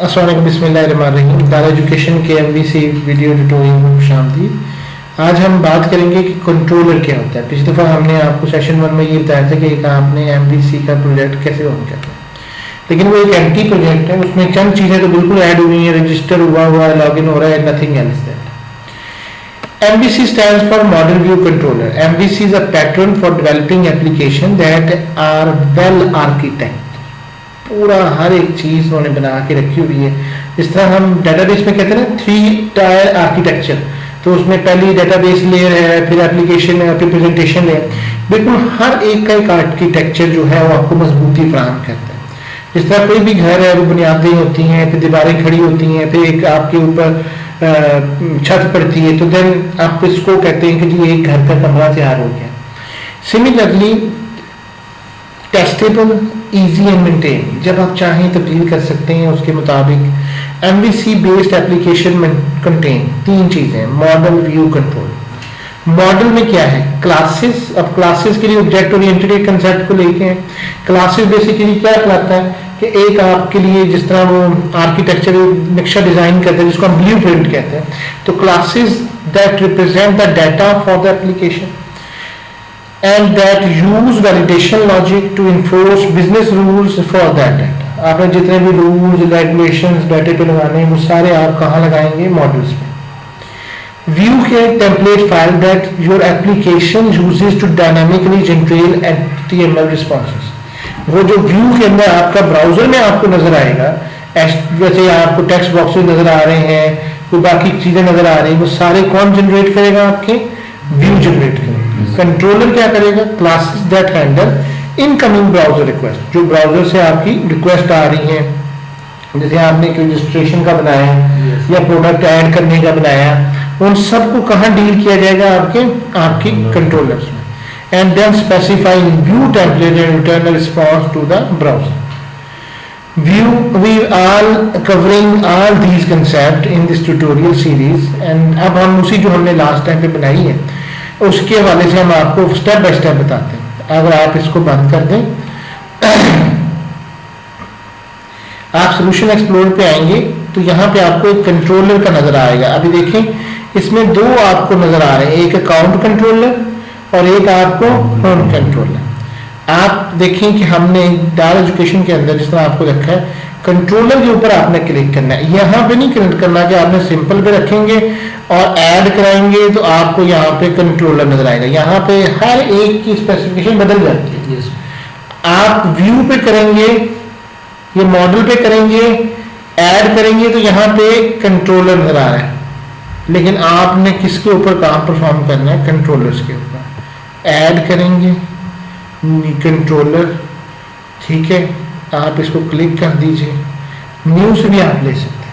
अस्सलामुअलैकुम, बिस्मिल्लाहिर्रहमानिर्रहीम। दारा एजुकेशन के एमवीसी वीडियो ट्यूटोरियल में खुशामदीद। आज हम बात करेंगे कि कंट्रोलर क्या होता है। पिछली दफ़ा हमने आपको सेशन 1 में ये बताया था कि आपने एमवीसी का प्रोजेक्ट कैसे ऑन करना है, लेकिन वो एक एम्प्टी प्रोजेक्ट है, उसमें चंद चीज़ें तो बिल्कुल ऐड हुई हैं, रजिस्टर हुआ है, लॉगिन हो रहा है, nothing else that. MVC stands for Model View Controller. MVC is a pattern for developing application that are well architected. पूरा हर एक चीज उन्होंने बना के रखी हुई है। इस तरह हम डेटाबेस में कहते हैं ना 3 टायर आर्किटेक्चर, तो उसमें पहली डेटाबेस लेयर है, फिर एप्लीकेशन है, फिर प्रेजेंटेशन लेयर। बिल्कुल हर एक का एक आर्किटेक्चर जो है वो आपको मजबूती फराहम करता है। जिस तरह कोई भी घर है वो बुनियादें होती हैं, फिर दीवारें खड़ी होती हैं, फिर एक आपके ऊपर छत पड़ती है, तो देन आप इसको कहते हैं कि जी एक घर का कमरा तैयार हो गया। Similarly testable, easy and maintain, जब आप चाहें तब्दील कर सकते हैं उसके मुताबिक। एमवीसी बेस्ड एप्लीकेशन में कंटेन 3 चीजें। Model, view, control. मॉडल में क्या है? क्लासेस। अब क्लासेस के लिए ऑब्जेक्ट ओरिएंटेड एक कंसेप्ट को लेके हैं। क्लासेस बेसिकली क्या कहलाता है कि एक आपके लिए जिस तरह वो आर्किटेक्चर नक्शा डिजाइन करते हैं जिसको हम ब्लूप्रिंट कहते हैं, तो classes that represent the data for the application and that use validation logic to enforce business rules for that data. आपने जितने भी रूल्स रेगुलेशंस डाटे पे लगाने हैं वो सारे आप कहाँ लगाएंगे? मॉडल्स में। व्यू के template file that your application uses to dynamically generate HTML responses. वो जो व्यू के अंदर आपका ब्राउजर में आपको नजर आएगा, वैसे आपको टेक्स्ट बॉक्सेस नजर आ रहे हैं, कोई बाकी चीजें नजर आ रही हैं, वो सारे कौन जनरेट करेगा? आपके व्यू जनरेट करेगा। कंट्रोलर क्या करेगा? Classes that handle incoming browser request. जो ब्राउजर से आपकी रिक्वेस्ट आ रही है, जैसे आपने कोई रजिस्ट्रेशन का बनाया या प्रोडक्ट ऐड करने का बनाया, उन सबको कहाँ डील किया जाएगा? आपकी कंट्रोलर्स में। And then specifying view template and return response to the browser. View, we are covering all these concepts in this tutorial series, and अब हम उसी जो हमने लास्ट टाइम पे बनाई है उसके हवाले से हम आपको स्टेप बाय स्टेप बताते हैं। अगर आप इसको बंद कर दें, आप सोल्यूशन एक्सप्लोर पे आएंगे तो यहाँ पे आपको एक कंट्रोलर का नजर आएगा। अभी देखें, इसमें 2 आपको नजर आ रहे हैं, एक अकाउंट कंट्रोलर और एक आपको होम कंट्रोलर। आप देखें कि हमने दारा एजुकेशन के अंदर जिस तरह आपको रखा है, कंट्रोलर के ऊपर आपने क्लिक करना है। यहाँ पे नहीं क्लिक करना कि आपने सिंपल पे रखेंगे और ऐड कराएंगे तो आपको यहाँ पे कंट्रोलर नजर आएगा। यहाँ पे हर एक की स्पेसिफिकेशन बदल जाती है। आप व्यू पे करेंगे, ये मॉडल पे करेंगे, ऐड करेंगे तो यहाँ पे कंट्रोलर नजर आ रहा है, लेकिन आपने किसके ऊपर काम परफॉर्म करना है? कंट्रोलर्स के ऊपर। ऐड करेंगे कंट्रोलर, ठीक है, आप इसको क्लिक कर दीजिए। न्यू से भी आप ले सकते हैं।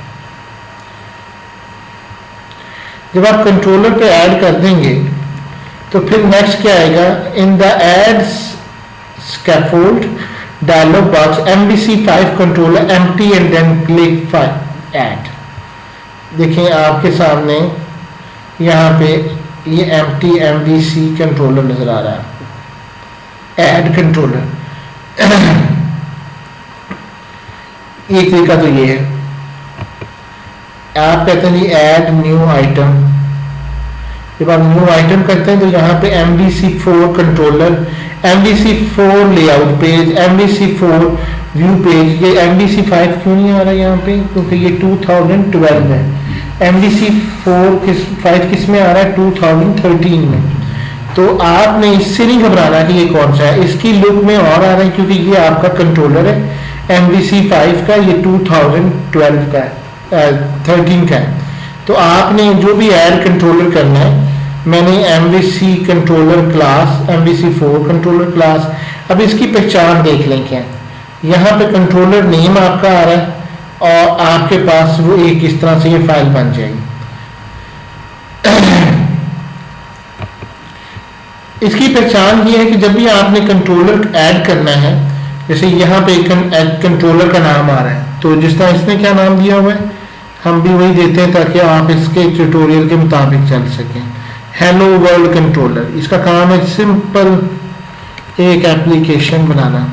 जब आप कंट्रोलर पे ऐड कर देंगे तो फिर नेक्स्ट क्या आएगा? In the add scaffold dialog box MVC5 controller empty and then click add. देखिए आपके सामने यहाँ पे ये एम्प्टी MVC कंट्रोलर नजर आ रहा है। ऐड कंट्रोलर एक तरीका तो ये है, आप कहते हैं ऐड न्यू आइटम। जब आप न्यू आइटम करते हैं तो यहाँ पे MVC4 controller, MVC4 layout page, MVC4 view page. ये MVC5 क्यों नहीं आ रहा यहाँ पे? क्योंकि ये 2012 है। MVC5 किस में आ रहा है? 2013 में। तो आपने इससे नहीं घबराना कि ये कौन सा है, इसकी लुक में और आ रहा है क्योंकि ये आपका कंट्रोलर है MVC5 का, ये 2012 का है, 13 का है। तो आपने जो भी ऐड कंट्रोलर करना है, मैंने MVC controller class, MVC4 controller class. अब इसकी पहचान देख लें क्या। यहाँ पे कंट्रोलर नेम आपका आ रहा है और आपके पास वो एक इस तरह से ये फाइल बन जाएगी। इसकी पहचान ये है कि जब भी आपने कंट्रोलर ऐड करना है, जैसे यहाँ पे कंट्रोलर का नाम आ रहा है, तो जिस तरह इसने क्या नाम दिया हुआ है हम भी वही देते हैं ताकि आप इसके ट्यूटोरियल के मुताबिक चल सकें। हेलो वर्ल्ड कंट्रोलर, इसका काम है सिंपल एक एप्लीकेशन बनाना।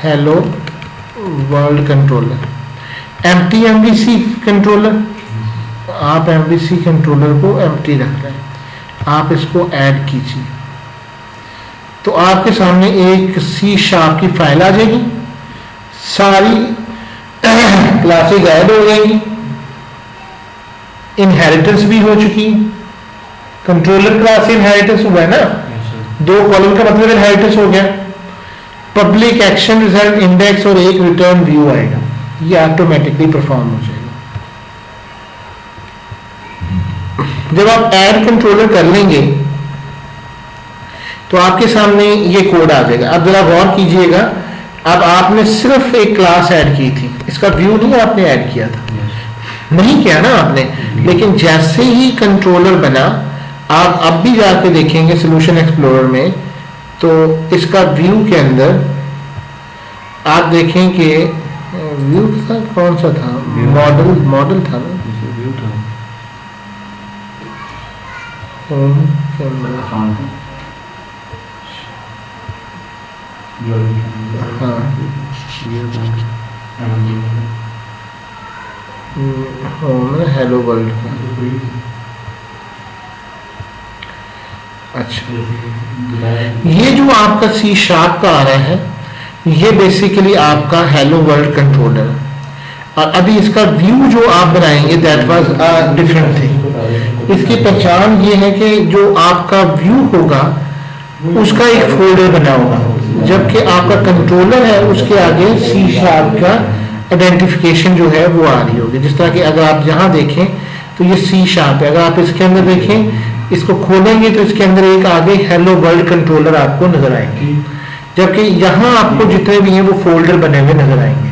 Hello world controller, empty MVC controller, आप एमवीसी कंट्रोलर को एम्प्टी रख रहे हैं, आप इसको ऐड कीजिए तो आपके सामने एक सी शार्प की फाइल आ जाएगी, सारी क्लासेज ऐड हो जाएंगी, इनहेरिटेंस भी हो चुकी, कंट्रोलर क्लास से इनहेरिटेंस हुआ है ना, दो कॉलम का मतलब इनहेरिटेंस हो गया, पब्लिक एक्शन रिजल्ट इंडेक्स और एक रिटर्न व्यू आएगा, ये ऑटोमेटिकली परफॉर्म हो जाएगा। जब आप ऐड कंट्रोलर कर लेंगे तो आपके सामने ये कोड आ जाएगा। अब जरा गौर कीजिएगा, अब आपने सिर्फ एक क्लास ऐड की थी, इसका व्यू नहीं आपने ऐड किया था, नहीं किया ना आपने, लेकिन जैसे ही कंट्रोलर बना, आप अब भी जाके देखेंगे सोल्यूशन एक्सप्लोरर में, तो इसका व्यू के अंदर आप देखें कि व्यू था, कौन सा था, मॉडल था ना, व्यू था, हेलो वर्ल्ड का, अच्छा ये जो आपका सी शार्प का आ रहा है, ये बेसिकली आपका हेलो वर्ल्ड कंट्रोलर है, और अभी इसका व्यू जो आप बनाएंगे that was a different thing. इसकी पहचान ये है कि जो आपका व्यू होगा उसका एक फोल्डर बना होगा, जबकि आपका कंट्रोलर है उसके आगे सी शार्प का आइडेंटिफिकेशन जो है वो आ रही होगी। जिस तरह कि अगर आप यहाँ देखें तो ये सी शार्प है, अगर आप इसके अंदर देखें, इसको खोलेंगे तो इसके अंदर एक आगे हेलो वर्ल्ड कंट्रोलर आपको नजर आएंगे, जबकि यहाँ आपको जितने भी हैं वो फोल्डर बने हुए नजर आएंगे।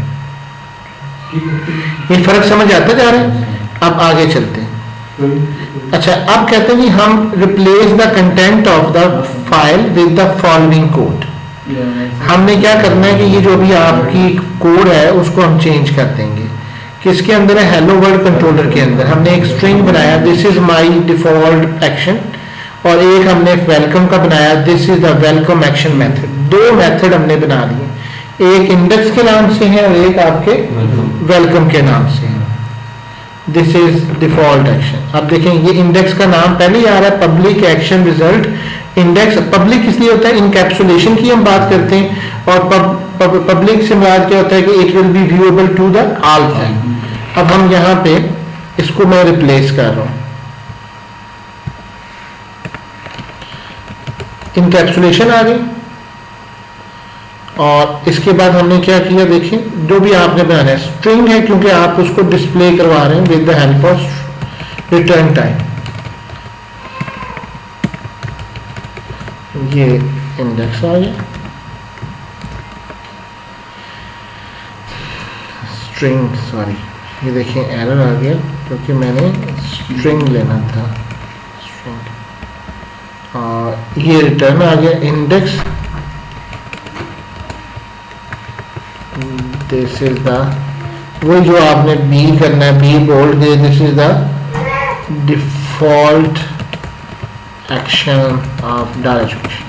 ये फर्क समझ आता जा रहा है? अब आगे चलते हैं। अच्छा, अब कहते हैं कि हम replace the content of the file with the following code. हमने क्या करना है कि ये जो भी आपकी कोड है उसको हम चेंज कर देंगे। किसके अंदर है? हेलो वर्ल्ड कंट्रोलर के अंदर हमने एक स्ट्रिंग बनाया, this is my default action, और एक हमने वेलकम का बनाया, this is the welcome action method. दो मेथड हमने बना लिए, एक इंडेक्स के नाम से है और एक आपके वेलकम के नाम से है। This is default action. अब देखें ये इंडेक्स का नाम पहले ही आ रहा है, public action result index. Public इसलिए होता है, इनकैप्सुलेशन की हम बात करते हैं, और पब्लिक से मुराद क्या होता है कि it will be viewable to the all thing. अब हम यहाँ पे इसको मैं रिप्लेस कर रहा हूं, इनकैप्सुलेशन आ गई, और इसके बाद हमने क्या किया, देखिए जो भी आपने बनाना है स्ट्रिंग है, क्योंकि आप उसको डिस्प्ले करवा रहे हैं with the help of return time. ये इंडेक्स आ गया, स्ट्रिंग, सॉरी ये देखिए एरर आ गया क्योंकि मैंने स्ट्रिंग लेना था, स्ट्रिंग, और ये रिटर्न आ गया इंडेक्स, दिस इज द, वही जो आपने बी करना है, बी बोल्ड दे, this is the default action of data education.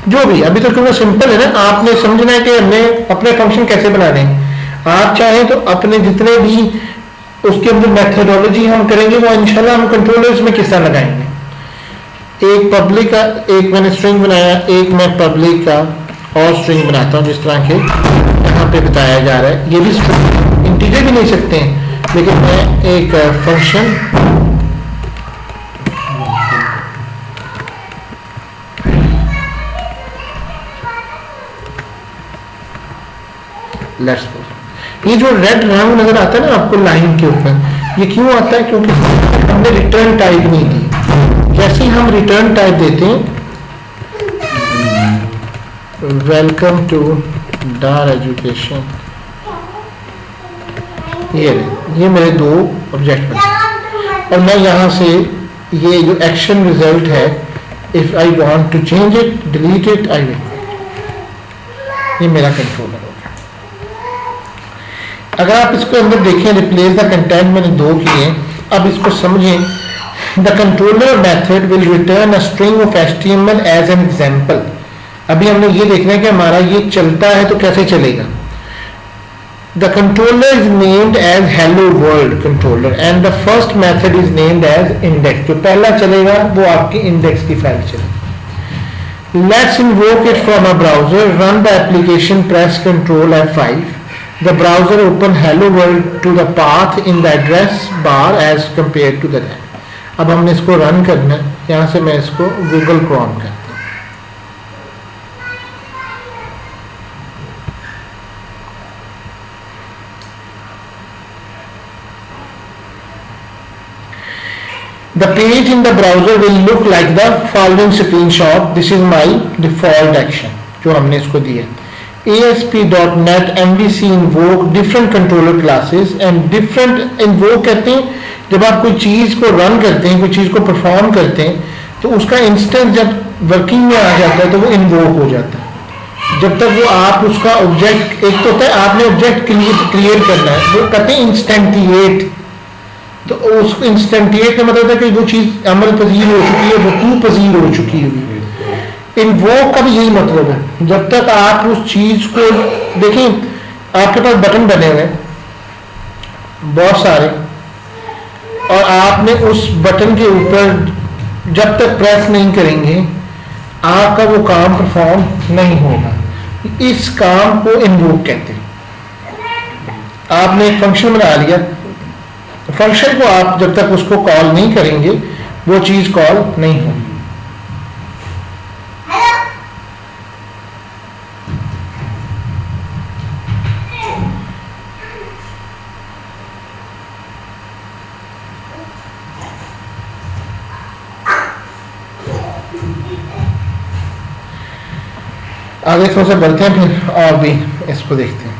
जो भी अभी तो क्योंकि सिंपल है ना, आपने समझना है कि हमने अपने फंक्शन कैसे बनाने हैं। आप चाहें तो अपने जितने भी उसके अंदर मेथोडोलॉजी हम करेंगे वो इंशाल्लाह हम कंट्रोलर्स में किस तरह लगाएंगे। एक पब्लिक का, एक मैंने स्ट्रिंग बनाया, एक मैं पब्लिक का और स्ट्रिंग बनाता हूं, जिस तरह के यहाँ पे बताया जा रहा है। ये भी स्ट्रिंग इंटीजर भी ले सकते हैं, लेकिन मैं एक फंक्शन लेट्स सपोज, ये जो रेड रंग नजर आता है ना आपको लाइन के ऊपर, ये क्यों आता है? क्योंकि हमने रिटर्न टाइप नहीं दी। जैसे ही हम रिटर्न टाइप देते हैं, वेलकम टू डार एजुकेशन, ये मेरे दो ऑब्जेक्ट बने, और मैं यहां से ये जो एक्शन रिजल्ट है, if I want to change it, delete it, I will, ये मेरा कंट्रोलर हो गया। अगर आप इसको अंदर देखें, रिप्लेस द कंटेंट मैंने दो किए, अब इसको समझें। The controller method will return a string of HTML as an example. अभी हमने ये देखना है कि हमारा ये चलता है तो कैसे चलेगा। The controller is named as hello world controller and the first method is named as index. जो पहला चलेगा वो आपकी index की फाइल चलेगी. Let's invoke it from a browser. Run the application. Press Ctrl F5. The browser open hello world to the path in the address bar as compared to the rest. अब हमने इसको run करना है. यहाँ से मैं इसको Google Chrome करता हूँ. The page in the browser will look like the following screenshot. This is my default action जो हमने इसको दिया. ASP.NET MVC invoke different controller classes and different invoke कहते हैं जब आप कोई चीज को रन करते हैं, कोई चीज को परफॉर्म करते हैं तो उसका इंस्टेंस जब वर्किंग में आ जाता है तो वो इन्वोक हो जाता है. जब तक वो आप उसका ऑब्जेक्ट, एक तो होता है आपने ऑब्जेक्ट क्रिएट करना है, वो कहते हैं इंस्टेंटिएट. तो उस इंस्टेंटिएट का मतलब है कि वो चीज अमल पजीर हो चुकी है, वकू पजीर हो चुकी है. इन्वोक का भी यही मतलब है. जब तक आप उस चीज को देखें, आपके पास बटन बने हुए बहुत सारे और आपने उस बटन के ऊपर जब तक प्रेस नहीं करेंगे आपका वो काम परफॉर्म नहीं होगा. इस काम को इन्वोक कहते हैं. आपने एक फंक्शन बना लिया, फंक्शन को आप जब तक उसको कॉल नहीं करेंगे वो चीज कॉल नहीं होगी. आगे थोड़ा सा बढ़ते हैं फिर और भी इसको देखते हैं.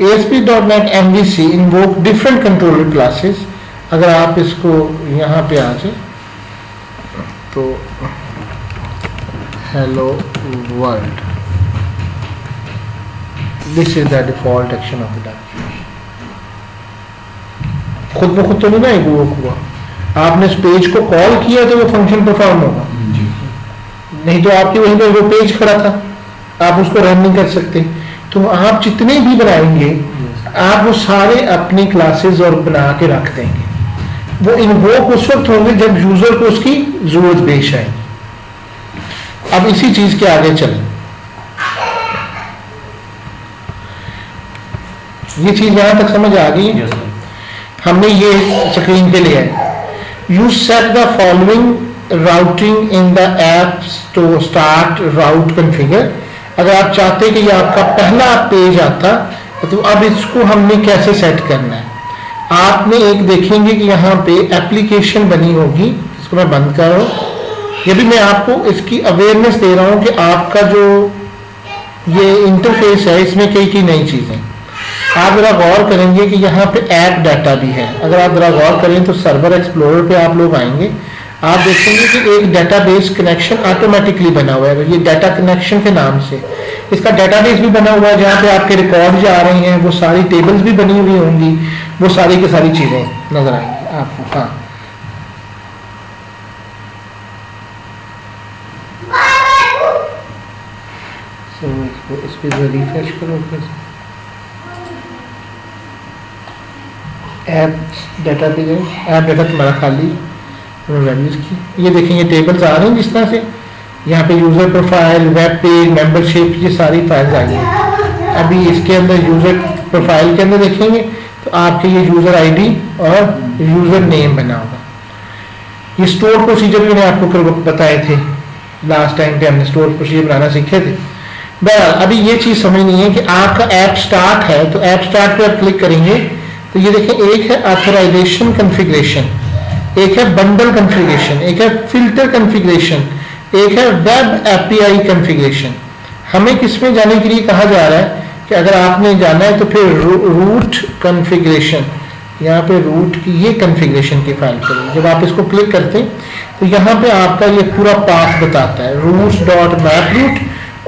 ASP.NET MVC invoke different controller classes. अगर आप इसको यहाँ पे आ जाए तो hello world, this is the default action of the document. खुद ब खुद तो नहीं ना इन्वोक हुआ, आपने इस पेज को कॉल किया तो वो फंक्शन परफॉर्म होगा. नहीं तो आपकी वहीं पर वो पेज खड़ा था, आप उसको रन नहीं कर सकते. तो आप जितने भी बनाएंगे आप वो सारे अपनी क्लासेस और बना के रख देंगे. वो इन्वोक उस वक्त होंगे जब यूजर को उसकी जरूरत पेश आएगी. अब इसी चीज के आगे चलें. ये चीज यहां तक समझ आ गई. हमने ये स्क्रीन पे लिया है. You set the following routing in the apps to start route configure. अगर आप चाहते हैं कि ये आपका पहला पेज आता तो अब इसको हमने कैसे सेट करना है. आपने एक देखेंगे कि यहाँ पे एप्लीकेशन बनी होगी. इसको मैं बंद कर रहा हूँ. ये भी मैं आपको इसकी अवेयरनेस दे रहा हूँ कि आपका जो ये इंटरफेस है इसमें कई कई नई चीजें. आप जरा गौर करेंगे कि यहाँ पे ऐप डाटा भी है. अगर आप जरा गौर करें तो सर्वर एक्सप्लोरर पे आप लोग आएंगे, आप देखेंगे कि एक डेटाबेस कनेक्शन ऑटोमेटिकली बना हुआ है. ये डाटा कनेक्शन के नाम से इसका डेटाबेस भी बना हुआ है जहाँ पे आपके रिकॉर्ड आ रहे हैं, वो सारी टेबल्स भी बनी हुई होंगी, वो सारी की सारी चीजें नजर आएंगी आपको. हाँ, इस पे रिफ्रेश करो फिर. ऐप डाटा पे जाए, ऐप डाटा तुम्हारा खाली वैल्यूज की. ये देखेंगे टेबल्स आ रहे हैं जिस तरह से. यहाँ पे user profile, web page, membership, ये सारी फाइल्स आई हैं. अभी इसके अंदर यूजर प्रोफाइल के अंदर देखेंगे तो आपके ये यूजर आईडी और यूजर नेम बना होगा. ये स्टोर प्रोसीजर भी मैंने आपको बताए थे लास्ट टाइम पे, हमने स्टोर प्रोसीजर बनाना सीखे थे. बहरहाल अभी ये चीज समझनी है कि आपका ऐप स्टार्ट है तो ऐप स्टार्ट पे आप क्लिक करेंगे तो ये देखें, एक है ऑथराइजेशन कॉन्फ़िगरेशन, एक है बंडल कॉन्फ़िगरेशन, एक है फिल्टर कॉन्फ़िगरेशन, एक है वेब एपीआई कॉन्फ़िगरेशन. हमें किसमें जाने के लिए कहा जा रहा है कि अगर आपने जाना है तो फिर रूट कॉन्फ़िगरेशन, यहाँ पे रूट की ये कॉन्फ़िगरेशन की फाइल करें. जब आप इसको क्लिक करते हैं तो यहाँ पे आपका ये पूरा पाथ बताता है root.maproot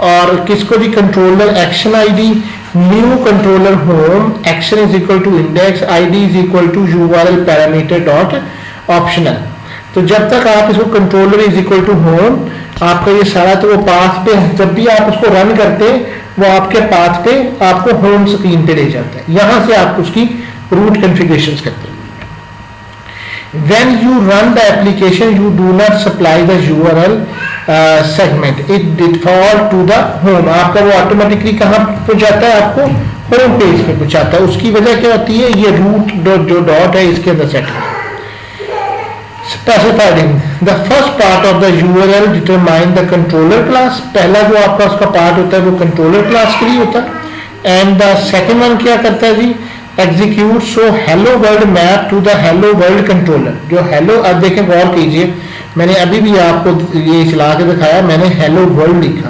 और किसको भी controller action ID, new controller home, action is equal to index, ID is equal to URL parameter dot optional. तो जब तक आप इसको controller is equal to home आपका ये सारा, तो वो पाथ पे जब भी आप उसको रन करते हैं वो आपके पाथ पे आपको होम स्क्रीन पे ले जाता है, यहां से आप उसकी रूट कॉन्फ़िगरेशंस करते हैं। When you run the application, you do not supply the URL segment. It default to the home. आपका वो ऑटोमेटिकली कहाँ पहुँचाता है, आपको होम पेज पे पहुँचाता है। उसकी वजह क्या होती है, ये रूट जो डॉट है इसके अंदर सेट है। Specified in the first part of the URL determine the controller class. पहला जो आपका उसका पार्ट होता है वो कंट्रोलर क्लास के लिए होता है। एंड द सेकेंड वन क्या करता है जी, execute so hello world map to the hello world controller. जो हेलो, अब देखें गौर कीजिए, मैंने अभी भी आपको ये चला के दिखाया, मैंने हेलो वर्ल्ड लिखा,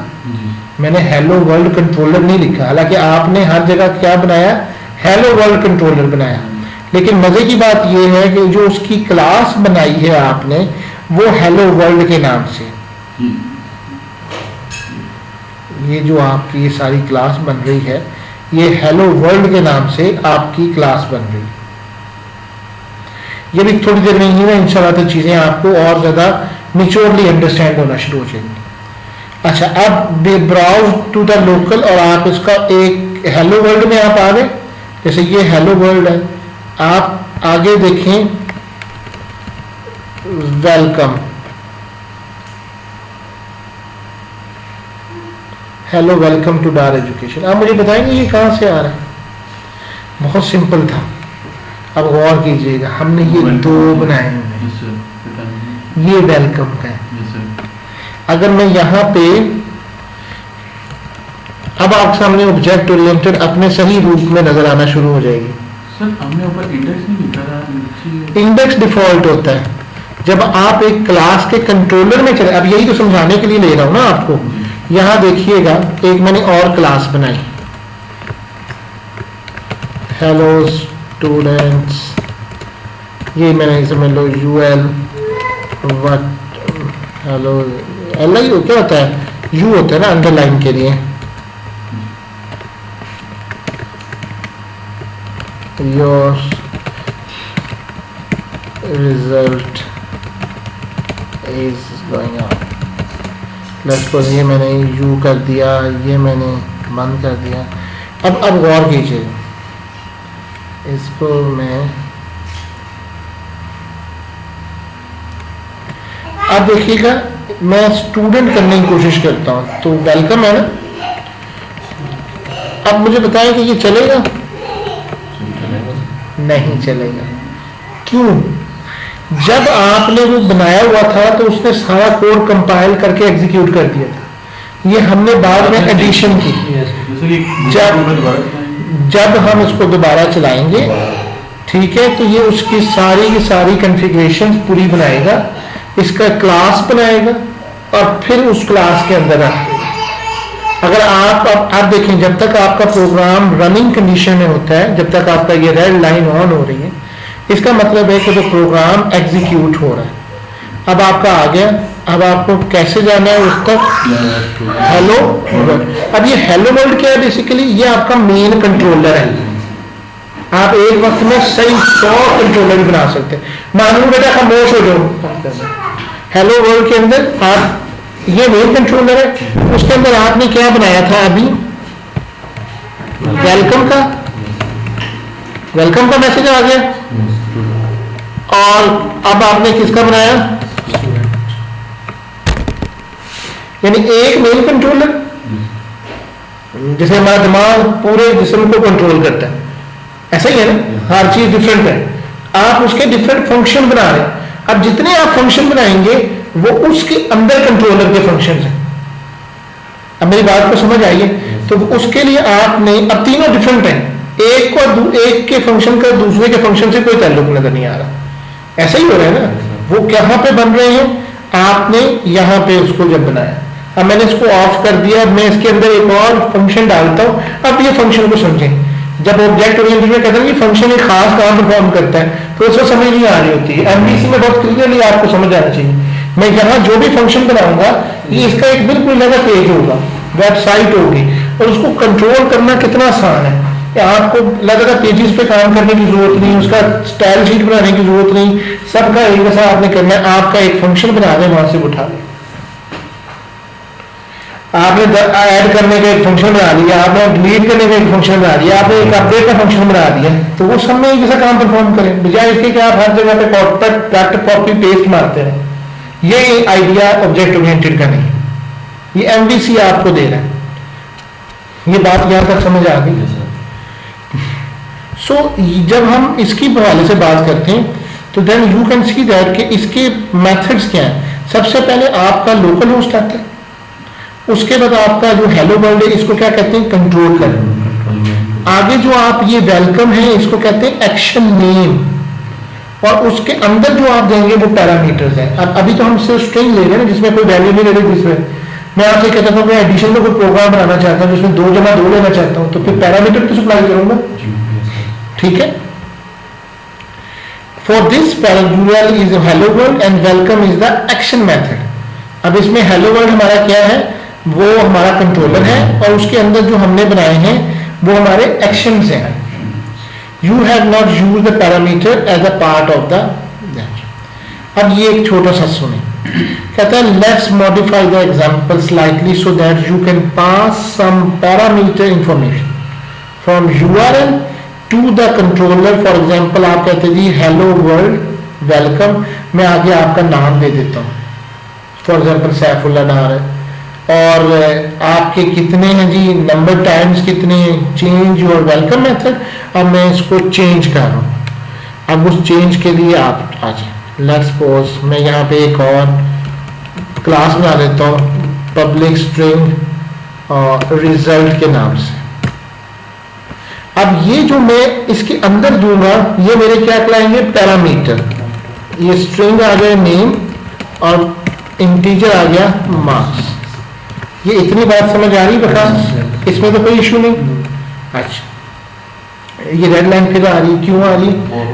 मैंने हेलो वर्ल्ड कंट्रोलर नहीं लिखा। हालांकि आपने हर जगह क्या बनाया, हेलो वर्ल्ड कंट्रोलर बनाया। लेकिन मजे की बात यह है कि जो उसकी क्लास बनाई है आपने वो हेलो वर्ल्ड के नाम से, ये जो आपकी ये सारी क्लास बन रही है ये हेलो वर्ल्ड के नाम से आपकी क्लास बन रही है। ये भी थोड़ी देर में ही ना इंशाल्लाह तो चीजें आपको और ज्यादा मेच्योरली अंडरस्टैंड होना शुरू हो जाएंगी। अच्छा, अब ब्राउज टू द लोकल, और आप इसका एक हेलो वर्ल्ड में आप आ गए, जैसे ये हेलो वर्ल्ड है, आप आगे देखें वेलकम, हेलो वेलकम टू डार एजुकेशन। आप मुझे बताएंगे ये कहां से आ रहा है? बहुत सिंपल था, अब गौर कीजिएगा, हमने ये दो बनाए हैं, ये वेलकम का है। अगर मैं यहाँ पे, अब आपके सामने ऑब्जेक्ट ओरिएंटेड अपने सही रूप में नजर आना शुरू हो जाएगी। सर हमने ऊपर इंडेक्स नहीं लिखा था, इंडेक्स डिफॉल्ट होता है जब आप एक क्लास के कंट्रोलर में चले। अब यही तो समझाने के लिए ले रहा हूं ना आपको। यहां देखिएगा, एक मैंने और क्लास बनाई, हेलो स्टूडेंट्स, ये मैंने समझ लो यूएल वट, हेलो एल आई क्या होता है, यू होता है ना अंडरलाइन के लिए, your result is going on. Let's suppose ये मैंने यू कर दिया, ये मैंने बंद कर दिया। अब गौर कीजिए, इसको मैं अब देखिएगा, मैं स्टूडेंट करने की कोशिश करता हूं तो वेलकम है ना। अब मुझे बताएं कि ये चलेगा? नहीं चलेगा। क्यों? जब आपने वो बनाया हुआ था तो उसने सारा कोड कंपाइल करके एग्जीक्यूट कर दिया था, ये हमने बाद में एडिशन की। जब हम इसको दोबारा चलाएंगे, ठीक है, तो ये उसकी सारी की सारी कॉन्फ़िगरेशन पूरी बनाएगा, इसका क्लास बनाएगा और फिर उस क्लास के अंदर रखेगा। अगर आप देखें, जब तक आपका प्रोग्राम रनिंग कंडीशन में होता है, जब तक आपका ये रेड लाइन ऑन हो रही है, इसका मतलब है कि जो प्रोग्राम एग्जीक्यूट हो रहा है। अब आपका आ गया, अब आपको कैसे जाना है उस तक, हेलो वर्ल्ड। अब ये हेलो वर्ल्ड क्या है, बेसिकली ये आपका मेन कंट्रोलर है। आप एक वक्त में सही 100 कंट्रोलर भी बना सकते हैं। मानो बेटा खामोश हो जाओ, हेलो वर्ल्ड के अंदर आप, ये मेन कंट्रोलर है, उसके अंदर आपने क्या बनाया था अभी, वेलकम का मैसेज आ गया, और अब आपने किसका बनाया, यानी एक मेन कंट्रोलर जिसे हमारा दिमाग पूरे जिस्म को कंट्रोल करता है, ऐसा ही है ना, हर चीज डिफरेंट है, आप उसके डिफरेंट फंक्शन बना रहे हैं। अब जितने आप फंक्शन बनाएंगे वो उसके अंदर कंट्रोलर के फंक्शन हैं। अब मेरी बात को समझ आइए, तो उसके लिए आपने, अब तीनों डिफरेंट हैं, एक के फंक्शन का दूसरे के फंक्शन से कोई ताल्लुक नजर नहीं आ रहा, ऐसा ही हो रहा है ना। वो कहां पे बन रहे हैं, आपने यहां पे उसको जब बनाया, अब मैंने इसको ऑफ कर दिया, मैं इसके अंदर एक और फंक्शन डालता हूं। अब ये फंक्शन को समझें, जब ऑब्जेक्ट ओरिएंटेड में कहते हैं कि फंक्शन एक खास काम परफॉर्म करता है, तो उसको समझ नहीं आ रही होती है। एमवीसी में बहुत क्लियरली आपको समझ आना चाहिए। मैं यहाँ जो भी फंक्शन बनाऊंगा, ये इसका एक बिल्कुल अलग पेज होगा, वेबसाइट होगी, और उसको कंट्रोल करना कितना आसान है। आपको अलग-अलग पेजेस पे काम करने की जरूरत नहीं, उसका स्टाइल शीट बनाने की जरूरत नहीं, सबका एक जैसा आपने करना है। आपका एक फंक्शन बना दें, वहां से उठा लें, आपने ऐड करने का एक फंक्शन बना दिया, आपने डिलीट करने का एक फंक्शन बना दिया, आपने एक अपडेट का फंक्शन बना दिया, तो वो सब में एक जैसा काम परफॉर्म करें, बजाय इसके कि आप हर जगह पे कट कॉपी पेस्ट मारते हैं। ये आइडिया ऑब्जेक्ट ओरिएंटेड का नहीं, ये एमवीसी आपको दे रहा है। ये बात यहां तक समझ आ गई? सो जब हम इसकी हवाले से बात करते हैं तो then you can see that कि इसके मेथड्स क्या हैं। सबसे पहले आपका लोकल होस्ट आता है, उसके बाद आपका जो हेलो वर्ल्ड है इसको क्या कहते हैं, कंट्रोल कर। आगे जो आप ये वेलकम है इसको कहते हैं एक्शन नेम, और उसके अंदर जो आप देंगे वो पैरामीटर्स है। अब अभी तो हम सिर्फ स्ट्रिंग ले रहे हैं जिसमें कोई वैल्यू नहीं ले रही, जिसमें मैं आपसे कहता हूँ मैं एडिशन में कोई प्रोग्राम बनाना चाहता हूँ जिसमें 2 जमा 2 लेना चाहता हूँ, तो फिर पैरामीटर तो सप्लाई करूंगा, ठीक है। For this parameter is hello world and welcome is the action method. अब इसमें हेलो वर्ल्ड हमारा क्या है, वो हमारा कंट्रोलर है, और उसके अंदर जो हमने बनाए हैं वो हमारे एक्शंस हैं। You have not use the parameter as a part of the. अब ये एक छोटा सा सुने, कहता है let's modify the example slightly so that you can pass some parameter information from URL to the controller. For example आप कहते हैं जी हेलो वर्ल्ड वेलकम, मैं आगे आपका नाम दे देता हूँ, फॉर एग्जांपल सैफुल्लाह डार है, और आपके कितने हैं जी नंबर टाइम्स कितने हैं, चेंज योर वेलकम मेथड। अब मैं इसको चेंज कर रहा हूँ, अब उस चेंज के लिए आप आ जाए। लेट्स सपोज मैं यहाँ पे एक और क्लास बना देता हूँ पब्लिक स्ट्रिंग और रिजल्ट के नाम से। अब ये जो मैं इसके अंदर दूंगा ये मेरे क्या कहलाएंगे, पैरामीटर। ये स्ट्रिंग आ गया नेम और इंटीजर आ गया मार्क्स। ये इतनी बात समझ आ रही बता, इसमें तो कोई इशू नहीं। अच्छा ये रेड लाइन फिर आ रही, क्यों आ रही,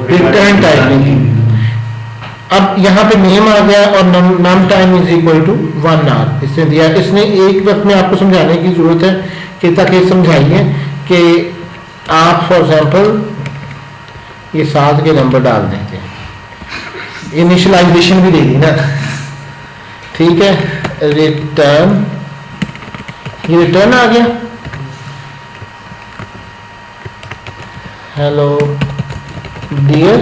रिटर्न टाइप। अब यहाँ पे नेम आ गया और नाम time is equal to 1 hour इसने दिया। इसने एक वक्त में आपको समझाने की जरूरत है कि ताकि समझाइए कि आप फॉर एग्जांपल ये 7 के नंबर डाल देते हैं, इनिशियलाइजेशन भी दे दी ना, ठीक है। रिटर्न, ये रिटर्न आ गया, हेलो डियर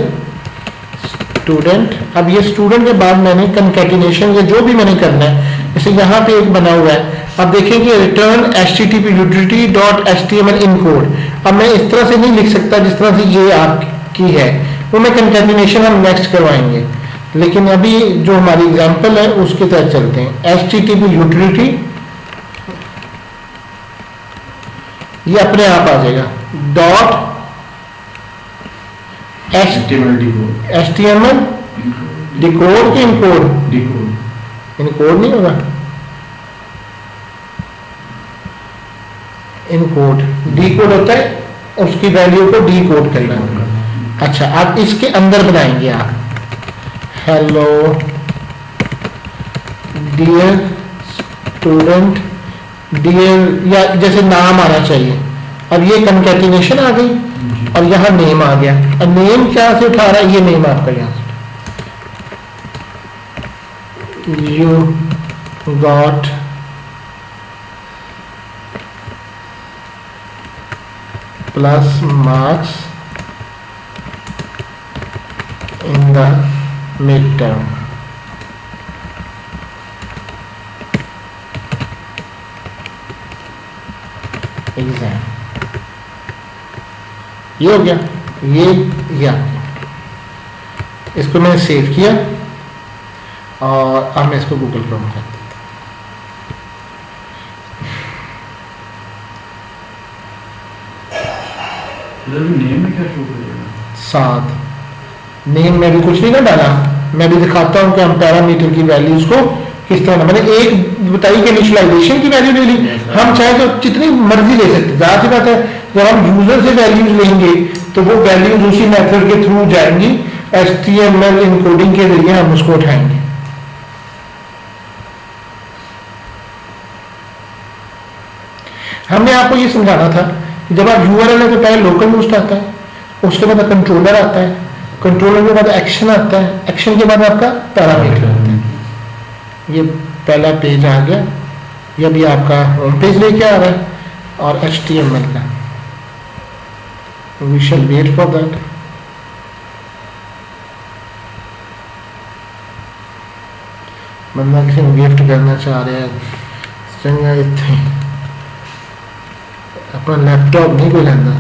स्टूडेंट। अब ये स्टूडेंट के बाद मैंने कंकैटिनेशन या जो भी मैंने करना है, जैसे यहाँ पे एक बना हुआ है, अब देखेंगे रिटर्न http utility.html इन कोड। अब मैं इस तरह से नहीं लिख सकता जिस तरह से ये आपकी है, वो मैं कंकैटिनेशन हम नेक्स्ट करवाएंगे, लेकिन अभी जो हमारी एग्जांपल है उसके तहत चलते हैं। http utility ये अपने आप आ जाएगा, डॉट HTML डिकोड के इनकोड, इनकोड नहीं होगा, इनकोड डीकोड होता है, उसकी वैल्यू को डीकोड करना। अच्छा अब इसके अंदर बनाएंगे आप हेलो डियर स्टूडेंट, डियर या जैसे नाम आना चाहिए। अब ये कंकैटिनेशन आ गई और यहाँ नेम आ गया। अब नेम क्या से उठा रहा है, ये नेम आपका यहाँ से, you got plus marks in the mid term. Exam, ये हो गया, ये इसको मैंने सेव किया और अब मैं इसको गूगल क्रोम कर देता हूँ। नेम में क्या शो करेगा? साथ नेम में भी कुछ नहीं ना डाला, मैं भी दिखाता हूँ कि हम पैरामीटर की वैल्यूज को किस तरह, मैंने एक बताई कि इनिशियलाइजेशन की वैल्यू ले ली, हम चाहे तो जितनी मर्जी ले सकते। जाहिर सी बात है जब हम यूजर से वैल्यूज लेंगे तो वो वैल्यूज उसी मेथड के थ्रू जाएंगी, HTML इनकोडिंग के जरिए हम उसको उठाएंगे। हमने आपको ये समझाना था कि जब आप URL है तो पहले लोकल होस्ट आता है, उसके बाद कंट्रोलर आता है, कंट्रोलर के बाद एक्शन आता है, एक्शन के बाद आपका पैरामीटर आता है। ये पहला पेज आ गया ये भी आपका होम पेज लेके आ रहा है और HTML का, we shall wait for that. बंदा किसी को गिफ्ट करना चाह रहे हैं, चंगा इतने अपना लैपटॉप नहीं कोई लेना।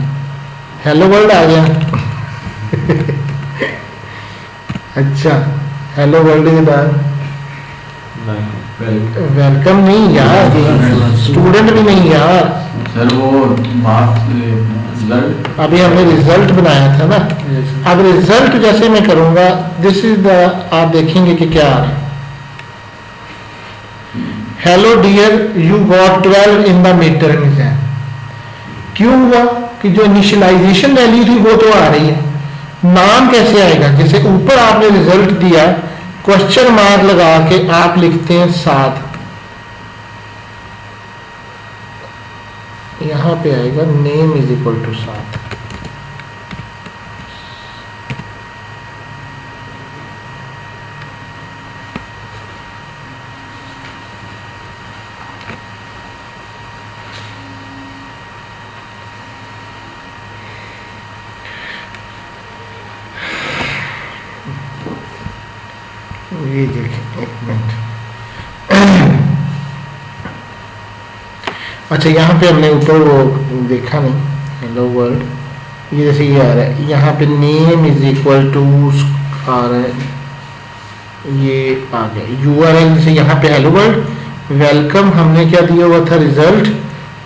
हेलो वर्ल्ड आ गया अच्छा, हेलो वर्ल्ड के बाद वेलकम नहीं यार, स्टूडेंट भी नहीं यार सर, वो मार्क्स अभी हमने रिजल्ट बनाया था ना। अब रिजल्ट जैसे मैं करूंगा, दिस इज द, आप देखेंगे कि क्या आ रहा है। Hello dear you got 12 in the mid term exam. क्यों हुआ कि जो इनिशियलाइजेशन वैल्यू थी वो तो आ रही है, नाम कैसे आएगा? जैसे ऊपर आपने रिजल्ट दिया, क्वेश्चन मार्क लगा के आप लिखते हैं 7, यहां पे आएगा नेम इज इक्वल टू 7। ये देखें एक मिनट अच्छा, यहाँ पे हमने ऊपर वो देखा नहीं, हेलो वर्ल्ड, ये जैसे ये आ रहा है, यहाँ पे नेम इज इक्वल टू आ रहा है, ये आ गया URL, जैसे यहाँ पे हेलो वर्ल्ड, वेलकम हमने क्या दिया हुआ था, result,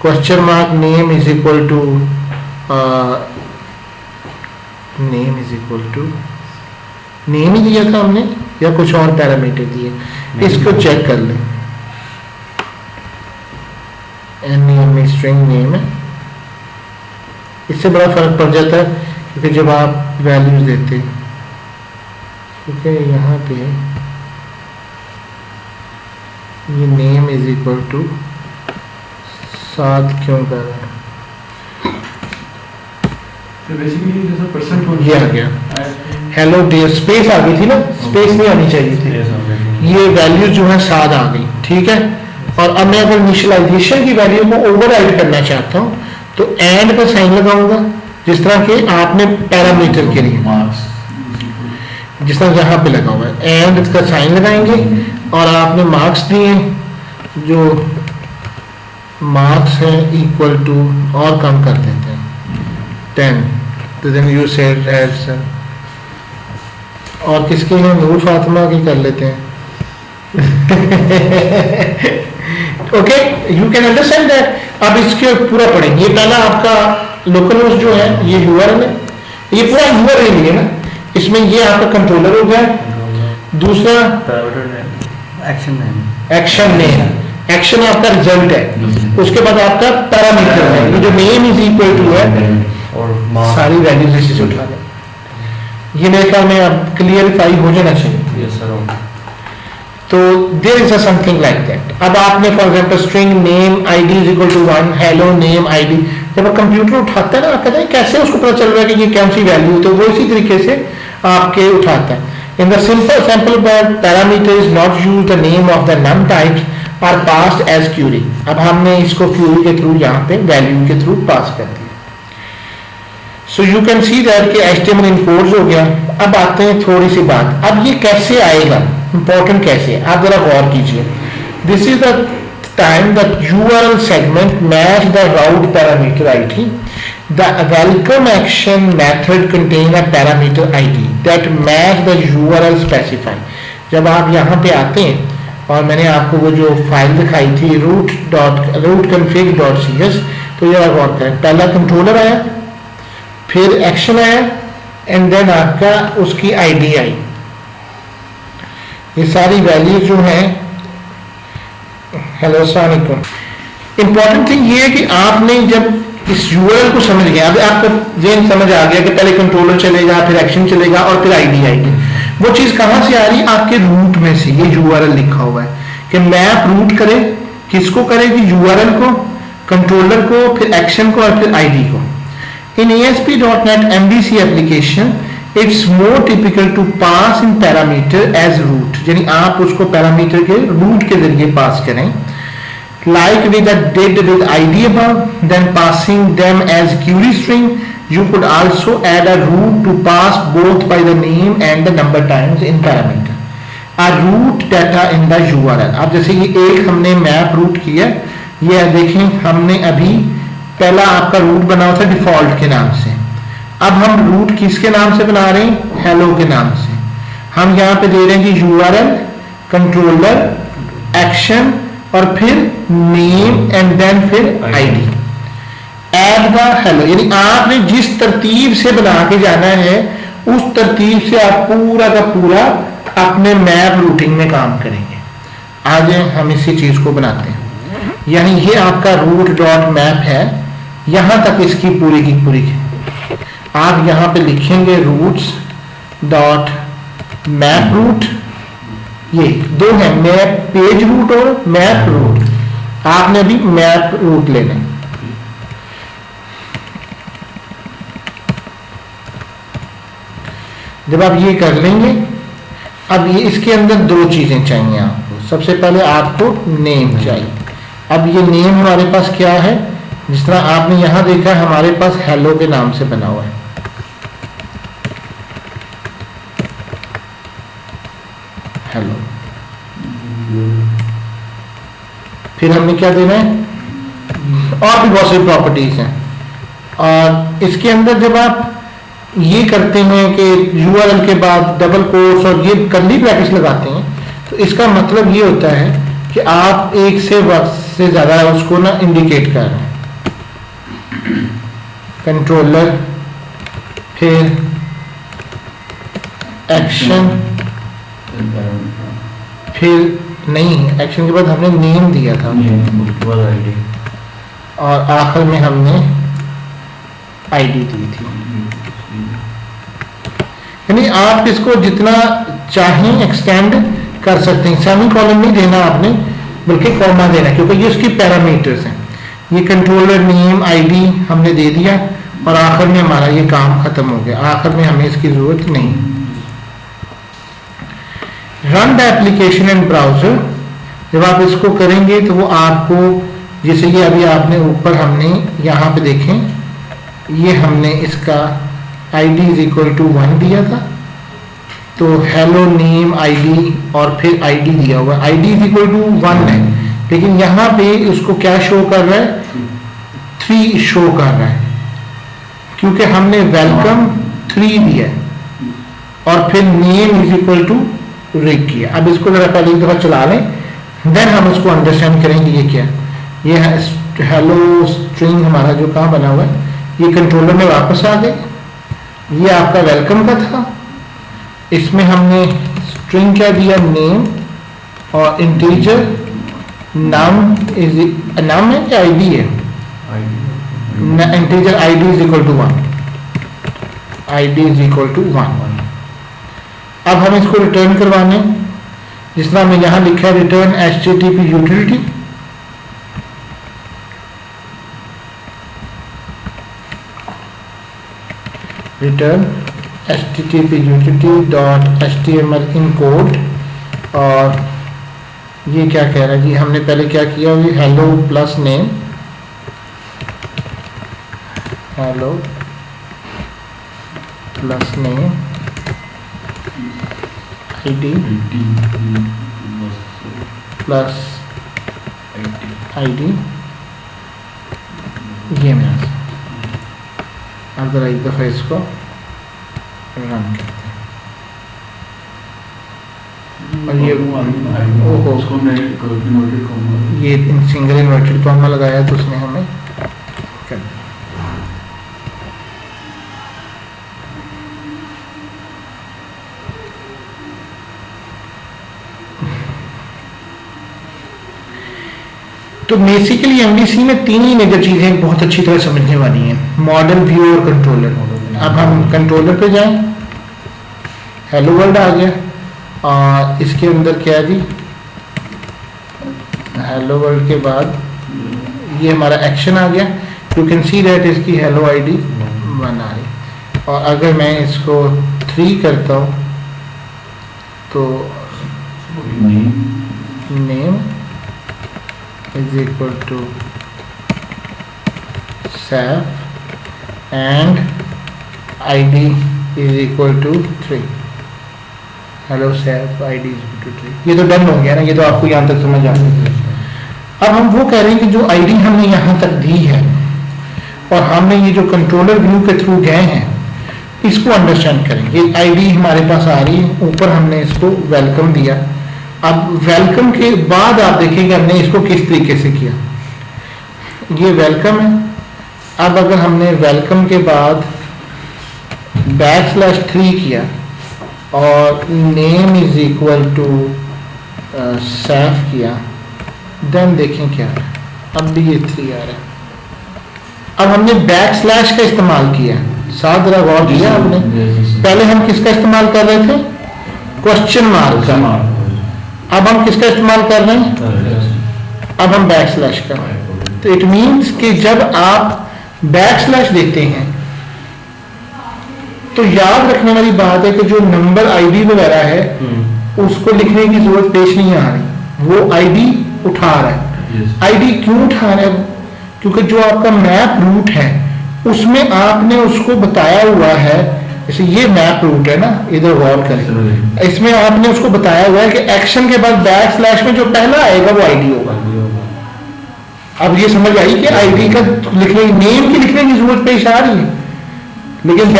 question mark, name is equal to, name is equal to, name ही दिया था हमने या कुछ और पैरामीटर दिए, इसको चेक कर लें। नेम स्ट्रिंग नेम है, इससे बड़ा फर्क पड़ जाता है क्योंकि जब आप वैल्यूज देते हैं, ठीक है, यहाँ पे ये नेम इज इक्वल टू 7 क्यों कर रहा है, बेसिकली जैसा परसेंट ये आ गया हेलो डियर, स्पेस आ गई थी ना, स्पेस नहीं आनी चाहिए थी, ये वैल्यू जो है 7 आ गई, ठीक है। और अब मैं अगर इनिशियलाइजेशन की वैल्यू को ओवरराइड करना चाहता हूं तो एंड का साइन लगाऊंगा, जिस तरह के आपने पैरामीटर के लिए मार्क्स, जिस तरह यहाँ पे लगा हुआ है, एंड का साइन लगाएंगे और आपने मार्क्स दिए, जो मार्क्स है इक्वल टू, और कम कर देते हैं 10, तो देन यू सेड एज, और किसके हैं, नूर फातिमा की कर लेते हैं okay, you can understand that. अब इसके पूरा पढ़ेंगे, ये पहला आपका लोकल होस्ट जो है, ये URL है, ये पूरा URL ही है ना, इसमें ये आपका कंट्रोलर हो गया, दूसरा action name, action name, action आपका रिजल्ट है, उसके बाद आपका पैरामीटर है, ये जो नेम इज इक्वल टू है, और सारी वैल्यूज इसी से उठा लें। ये मेरे ख्याल में अब क्लियरिफाई हो जाना चाहिए। Yes sir. तो there is something like that. अब आपने for example string name ID is equal to 1, hello name ID, जब आप कंप्यूटर उठाता है ना, आप कहते हैं कैसे उसको पता चल रहा है कि ये कौन सी वैल्यू, तो वो इसी तरीके से आपके उठाता है। In the simple sample parameter is not use the name of the num types are passed as query. अब हमने इसको क्यूरी के थ्रू यहाँ पे वैल्यू के थ्रू पास कर दिया। So you can see that कि HTML इम्पोर्ट हो गया। अब आते हैं थोड़ी सी बात, अब ये कैसे आएगा, इंपॉर्टेंट कैसे है, आप जरा गौर कीजिए। This is the time that URL segment match the route parameter ID, the welcome action method contain a parameter ID that match the URL specify. जब आप यहाँ पे आते हैं और मैंने आपको वो जो फाइल दिखाई थी root.config.cs, तो जरा गौर करें, पहला कंट्रोलर आया, फिर एक्शन आया, एंड देन आपका उसकी ID आई। ये सारी वैल्यू जो है, हेलो अस्सलाम वालेकुम। इंपॉर्टेंट थिंग ये है कि आपने जब इस URL को समझ गया, अब आपको जेन समझ आ गया कि पहले कंट्रोलर चलेगा, फिर एक्शन चलेगा और फिर ID आएगी। वो चीज कहां से आ रही है, आपके रूट में से। ये URL लिखा हुआ है कि मैप रूट करे, किसको करेगी, URL को, कंट्रोलर को, फिर एक्शन को और फिर ID को। In ASP.NET MVC application, it's more typical to pass in parameter as root, यानी आप उसको पैरामीटर के रूट के जरिए पास करें। like we that did with id above, then passing them as query string. You could also add a root to pass both by the name and the number times in parameter. A root data in the URL. अब जैसे ये एक हमने map root किया, ये देखें हमने अभी पहला आपका रूट बना हुआ था डिफॉल्ट के नाम से, अब हम रूट किसके नाम से बना रहे हैं, हेलो के नाम से। हम यहाँ पे दे रहे हैं कि URL कंट्रोलर एक्शन और फिर नेम एंड देन फिर आईडी एड द हेलो, यानी आपने जिस तरतीब से बना के जाना है उस तरतीब से आप पूरा का पूरा अपने मैप रूटिंग में काम करेंगे। आज हम इसी चीज को बनाते हैं, यानी ये आपका रूट डॉट मैप है, यहां तक इसकी पूरी की पूरी है। आप यहां पे लिखेंगे रूट्स डॉट मैप रूट, ये दो है, मैप पेज रूट और मैप रूट। आपने अभी मैप रूट लेना है। जब आप ये कर लेंगे, अब ये इसके अंदर दो चीजें चाहिए आपको। सबसे पहले आपको नेम चाहिए। अब ये नेम हमारे पास क्या है, जिस तरह आपने यहां देखा हमारे पास हेलो के नाम से बना हुआ है। हेलो, फिर हमने क्या देना है, और भी बहुत सारी प्रॉपर्टीज हैं। और इसके अंदर जब आप ये करते हैं कि URL के बाद डबल कोट्स और ये कर्ली ब्रैकेट्स लगाते हैं, तो इसका मतलब ये होता है कि आप एक से ज्यादा उसको ना इंडिकेट कर रहे हैं। कंट्रोलर, फिर एक्शन, फिर नहीं, एक्शन के बाद हमने नेम दिया था और आखिर में हमने आईडी दी थी। यानी आप इसको जितना चाहें एक्सटेंड कर सकते हैं। सेमी कॉलम नहीं देना आपने, बल्कि कॉमा देना, क्योंकि ये उसकी पैरामीटर्स हैं। ये कंट्रोलर नेम आईडी हमने दे दिया और आखिर में हमारा ये काम खत्म हो गया। आखिर में हमें इसकी जरूरत नहीं। Run the application in browser, जब आप इसको करेंगे तो वो आपको, जैसे ये अभी आपने ऊपर हमने यहाँ पे देखें, ये हमने इसका id इज इक्वल टू 1 दिया था, तो हेलो नेम आईडी और फिर id दिया हुआ, id इज इक्वल टू 1 है, लेकिन यहाँ पे उसको क्या शो कर रहा है, 3 शो कर रहा है, क्योंकि हमने वेलकम 3 दिया और फिर नेम इज इक्वल टू रिक किया। अब इसको जरा पहले एक दफा चला लें, देन हम उसको अंडरस्टैंड करेंगे ये क्या। ये हेलो स्ट्रिंग हमारा जो कहाँ बना हुआ है, ये कंट्रोलर में वापस आ गए। ये आपका वेलकम का था, इसमें हमने स्ट्रिंग क्या दिया, नेम, और इंटीजर नाम इज नाम है क्या आईडी है, integer ID is equal to 1, ID is equal to 1। अब हम इसको रिटर्न करवाने, जिस तरह हमने यहां लिखा है return HTTP utility, return HTTP utility dot HTML इन कोड। और ये क्या कह रहा है जी, हमने पहले क्या किया, ये hello plus name, hello plus name ID plus ID, ये मेरा। अब जरा एक दफा इसको रन करते हैं और ये सिंगल इन्वर्टेड कॉमा लगाया तो उसने हमें कर दिया। तो बेसिकली एमवीसी में 3 ही मेजर चीजें बहुत अच्छी तरह समझने वाली हैं, मॉडल, व्यू और कंट्रोलर। अब हम कंट्रोलर पे जाएं, हेलो वर्ल्ड आ गया और इसके अंदर क्या है जी, हेलो वर्ल्ड के बाद ये हमारा एक्शन आ गया। यू कैन सी दैट इसकी हेलो आईडी 1 आ रही। और अगर मैं इसको 3 करता हूँ तो name is equal to Saif and id is equal to 3। Hello Saif id is equal to 3। ये तो डन हो गया ना, ये तो आपको यहाँ तक समझ आ गया। अब हम वो कह रहे हैं कि जो id हमने यहाँ तक दी है और हमने ये जो कंट्रोलर व्यू के थ्रू गए हैं इसको अंडरस्टैंड करें। ये id हमारे पास आ रही है, ऊपर हमने इसको वेलकम दिया। अब वेलकम के बाद आप देखेंगे हमने इसको किस तरीके से किया। ये वेलकम है। अब अगर हमने वेलकम के बाद \3 किया और name is equal to Saif किया, देन देखें क्या है। अब भी ये 3 आ रहा है। अब हमने \/ का इस्तेमाल किया, साथ जरा गौर किया हमने। पहले हम किसका इस्तेमाल कर रहे थे? क्वेश्चन मार्क का। अब हम किसका इस्तेमाल कर रहे हैं? अब हम \/ का। तो इट मीन्स कि जब आप \/ देते हैं तो याद रखने वाली बात है कि जो नंबर id वगैरह है उसको लिखने की जरूरत पेश नहीं आ रही, वो id उठा रहा है। id क्यों उठा रहा है? क्योंकि जो आपका मैप रूट है उसमें आपने उसको बताया हुआ है, जैसे ये मैप रूट है ना, इधर गौर करें, इसमें आपने उसको बताया हुआ है कि एक्शन के बाद \/ में जो पहला आएगा वो id होगा। अब ये समझ आई कि id का लिखने, नेम की लिखने की जरूरत पेश आ रही है, लेकिन \/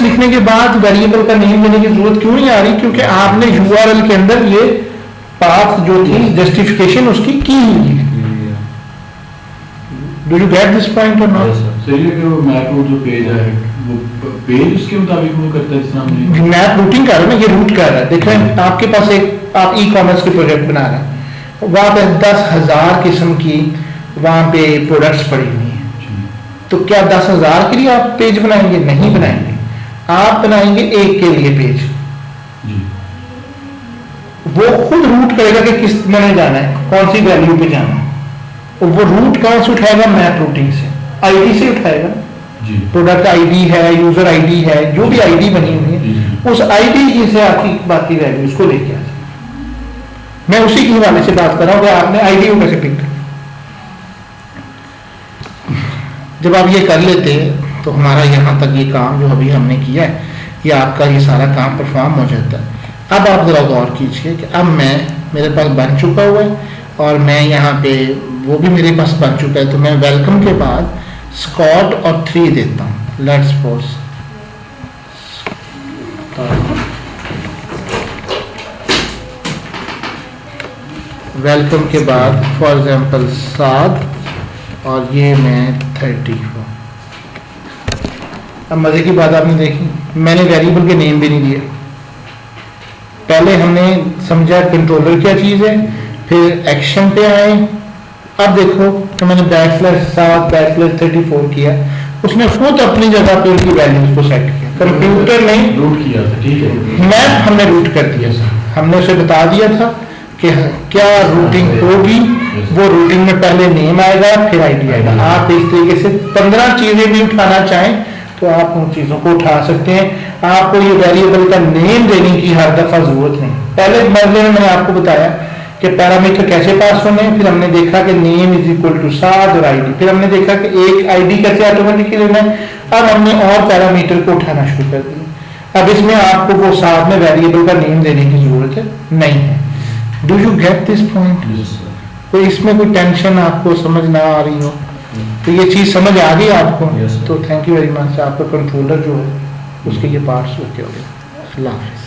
लिखने के बाद वेरिएबल का नेम देने की जरूरत क्यों नहीं आ रही? क्योंकि आपने URL के अंदर ये पाथ जो थी जस्टिफिकेशन उसकी की हुई है। Do you get this point और नॉट? सही है कि वो मैप रूट जो पेज है वो पेज उसके मुताबिक वो करता है, इस तरह नहीं मैप रूटिंग कर रहा है ना, ये रूट कर रहा है। देखें आपके पास एक आप ई-कॉमर्स की प्रोजेक्ट बना रहे हैं, वहां पे 10,000 किस्म की वहां पे प्रोडक्ट्स पड़ी हुई हैं, तो क्या 10,000 के लिए आप पेज बनाएंगे? नहीं बनाएंगे, आप बनाएंगे एक के लिए पेज। वो खुद रूट करेगा कि किस में जाना है, कौन सी वैल्यू पे जाना है, और वो रूट कहां से उठाएगा? मैप रूटिंग से, आईडी से उठाएगा। प्रोडक्ट आईडी है, यूजर आईडी है, जो भी आईडी बनी हुई है उस आईडी से आपकी बाकी वैल्यू उसको लेके आ जाए। मैं उसी के हवाले से बात कर रहा हूं कि आपने आईडी को कैसे पिक करना। जब आप ये कर लेते हैं तो हमारा यहाँ तक ये काम जो अभी हमने किया है, ये आपका ये सारा काम परफॉर्म हो जाता है। अब आप जरा गौर कीजिए कि अब मेरे पास बन चुका हुआ है और मैं यहाँ पे वो भी मेरे पास बन चुका है, तो मैं वेलकम के बाद स्कॉट और 3 देता हूँ। लेट्स सपोज वेलकम के बाद फॉर एग्जांपल साद और ये मैं 34। अब मजे की बात आपने देखी, मैंने वेरिएबल के नेम भी नहीं दिए। पहले हमने समझा कंट्रोलर क्या चीज है, फिर एक्शन पे आए। अब देखो तो मैंने \34 किया, उसने खुद अपनी जगह पे उनकी वैल्यूज को सेट किया, कंप्यूटर ने रूट किया था। ठीक है, मैप हमने रूट कर दिया, हमने उसे बता दिया था कि क्या रूटिंग होगी। वो रूटिंग में पहले नेम आएगा फिर आईडी आएगा। आप इस तरीके से 15 चीजें भी उठाना चाहें तो आप उन चीजों को उठा सकते हैं। आपको ये वेरिएबल का नेम देने की हर दफा जरूरत नहीं। पहले मरले में मैंने आपको बताया कि पैरामीटर कैसे पास होने हैं, फिर हमने देखा कि नेम इज इक्वल टू साद और आईडी, फिर हमने देखा कि एक आईडी कैसे ऑटोमेटिकली लेना है। अब हमने और पैरामीटर को उठाना शुरू कर दिया। अब इसमें आपको वो साथ में वेरिएबल का नेम देने की जरूरत नहीं है। Do you get this point? तो इसमें कोई टेंशन आपको समझ ना आ रही हो तो ये चीज समझ आ गई आपको? तो थैंक यू वेरी मच। आपका कंट्रोलर जो है उसके ये पार्ट्स ओके हो गए। अल्लाह हाफिज़।